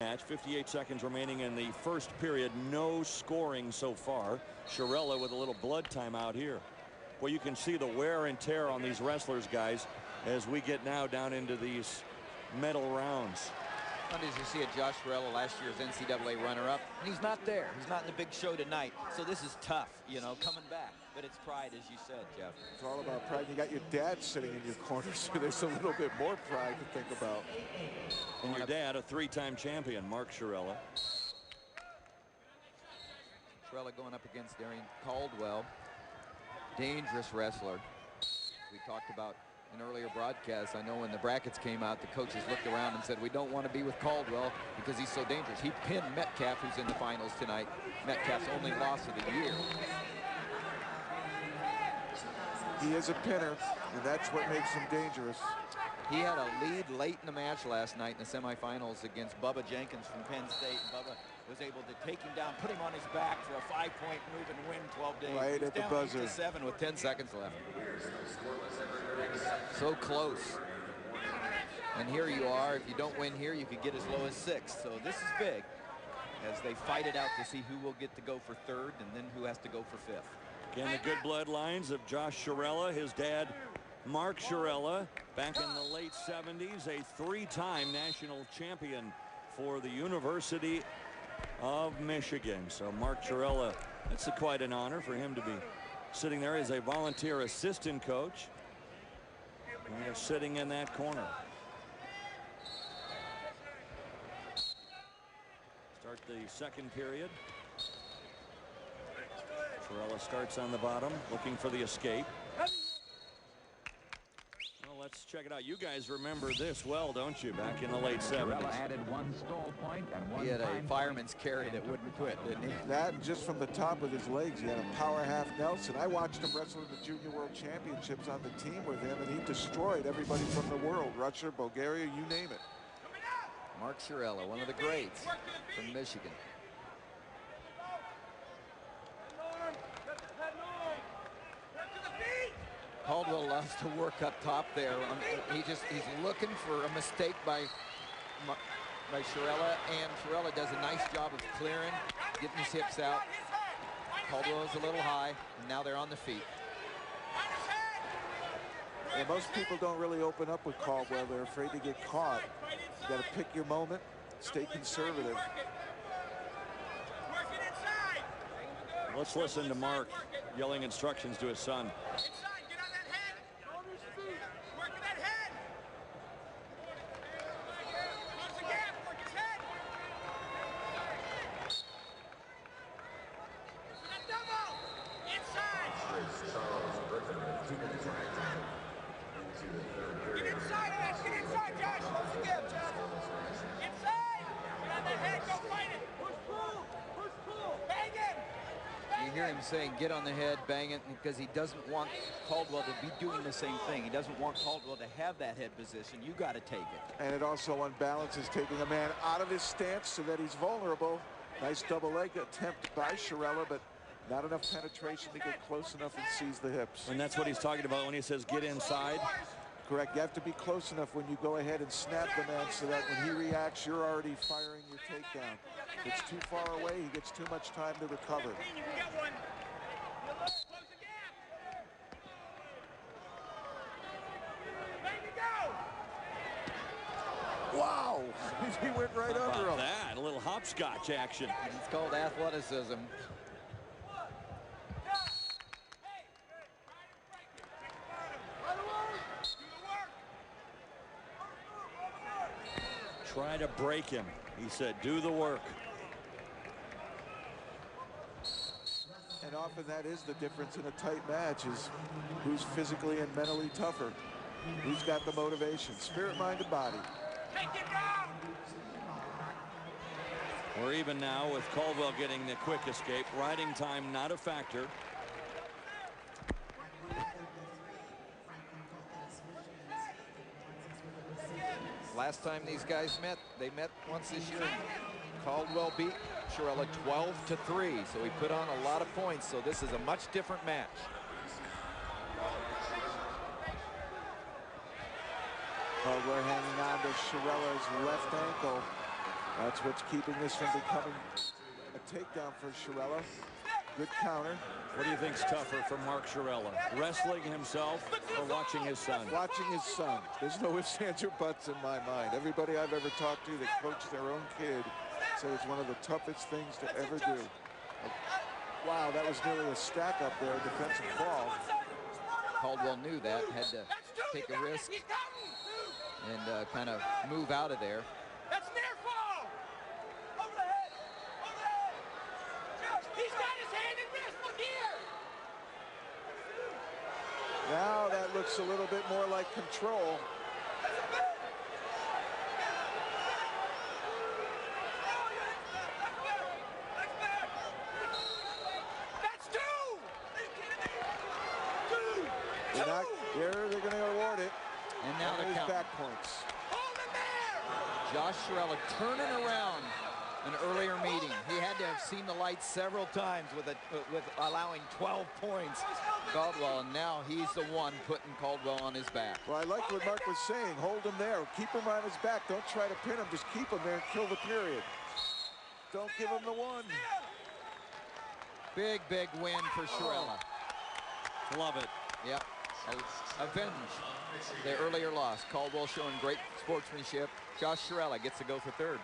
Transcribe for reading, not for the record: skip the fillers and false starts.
Match, 58 seconds remaining in the first period. No scoring so far. Churella with a little blood time out here. Well, you can see the wear and tear on these wrestlers, guys, as we get now down into these medal rounds. As you see a Josh Churella, last year's NCAA runner-up, and he's not there. He's not in the big show tonight. So this is tough, you know, coming back. But it's pride, as you said, Jeff. It's all about pride. You got your dad sitting in your corner, so there's a little bit more pride to think about. And your dad, a three-time champion, Mark Churella. Churella going up against Darrion-Caldwell. Dangerous wrestler. We talked about in earlier broadcasts. I know when the brackets came out, the coaches looked around and said, we don't want to be with Caldwell because he's so dangerous. He pinned Metcalf, who's in the finals tonight. Metcalf's only loss of the year. He is a pinner, and that's what makes him dangerous. He had a lead late in the match last night in the semifinals against Bubba Jenkins from Penn State. And Bubba was able to take him down, put him on his back for a 5-point move and win 12 days. Right at the buzzer. 8-7 with 10 seconds left. So close. And here you are. If you don't win here, you could get as low as 6. So this is big as they fight it out to see who will get to go for third and then who has to go for fifth. Again, the good bloodlines of Josh Churella, his dad, Mark Churella, back in the late 70s, a three-time national champion for the University of Michigan. So Mark Churella, that's quite an honor for him to be sitting there as a volunteer assistant coach. And they're sitting in that corner. Start the second period. Churella starts on the bottom, looking for the escape. Well, let's check it out. You guys remember this well, don't you? Back in the late 70s. Churella added one stall point and one. He had a fireman's carry that wouldn't quit, didn't he? That, and just from the top of his legs, he had a power half Nelson. I watched him wrestle in the Junior World Championships on the team with him, and he destroyed everybody from the world. Russia, Bulgaria, you name it. Mark Churella, one of the greats from Michigan. Caldwell loves to work up top there. He's looking for a mistake by Churella, and Churella does a nice job of clearing, getting his hips out. Caldwell is a little high, and now they're on the feet. And most people don't really open up with Caldwell. They're afraid to get caught. You got to pick your moment, stay conservative. Let's listen to Mark yelling instructions to his son. Saying get on the head, bang it, because he doesn't want Caldwell to be doing the same thing. He doesn't want Caldwell to have that head position. You got to take it. And it also unbalances, taking a man out of his stance so that he's vulnerable. Nice double leg attempt by Churella, but not enough penetration to get close enough and seize the hips. And that's what he's talking about when he says get inside. Correct. You have to be close enough when you go ahead and snap the man so that when he reacts, you're already firing your takedown. If it's too far away, he gets too much time to recover. Wow! He went right under him. That, a little hopscotch action. It's called athleticism. Try to break him. He said, do the work. And often that is the difference in a tight match, is who's physically and mentally tougher. Who's got the motivation? Spirit, mind, and body. We're even now with Caldwell getting the quick escape. Riding time not a factor. Last time these guys met, they met once this year. Caldwell beat Churella 12-3, so he put on a lot of points. So this is a much different match. Caldwell hanging on to Churella's left ankle. That's what's keeping this from becoming a takedown for Churella. Good counter. What do you think's tougher for Mark Churella, wrestling himself or watching his son? Watching his son. There's no ifs, ands, or buts in my mind. Everybody I've ever talked to that coached their own kid said it's one of the toughest things to ever do. Wow, that was nearly a stack up there, defensive fall. Caldwell knew that, had to take a risk and kind of move out of there. That's near fall. Over the head. Over the head. He's got his hand and wrist. Look here. Now that looks a little bit more like control. That's two. They're going to award it. And now the count. Back points. Hold him there. Josh Churella turning around an earlier meeting. He had to have seen the lights several times with allowing 12 points. Caldwell, and now he's the one putting Caldwell on his back. Well, I like what Mark was saying. Hold him there. Keep him on his back. Don't try to pin him. Just keep him there and kill the period. Don't give him the one. Big, big win for Churella. Love it. Yep. Avenge the earlier loss. Caldwell showing great sportsmanship. Josh Churella gets to go for third.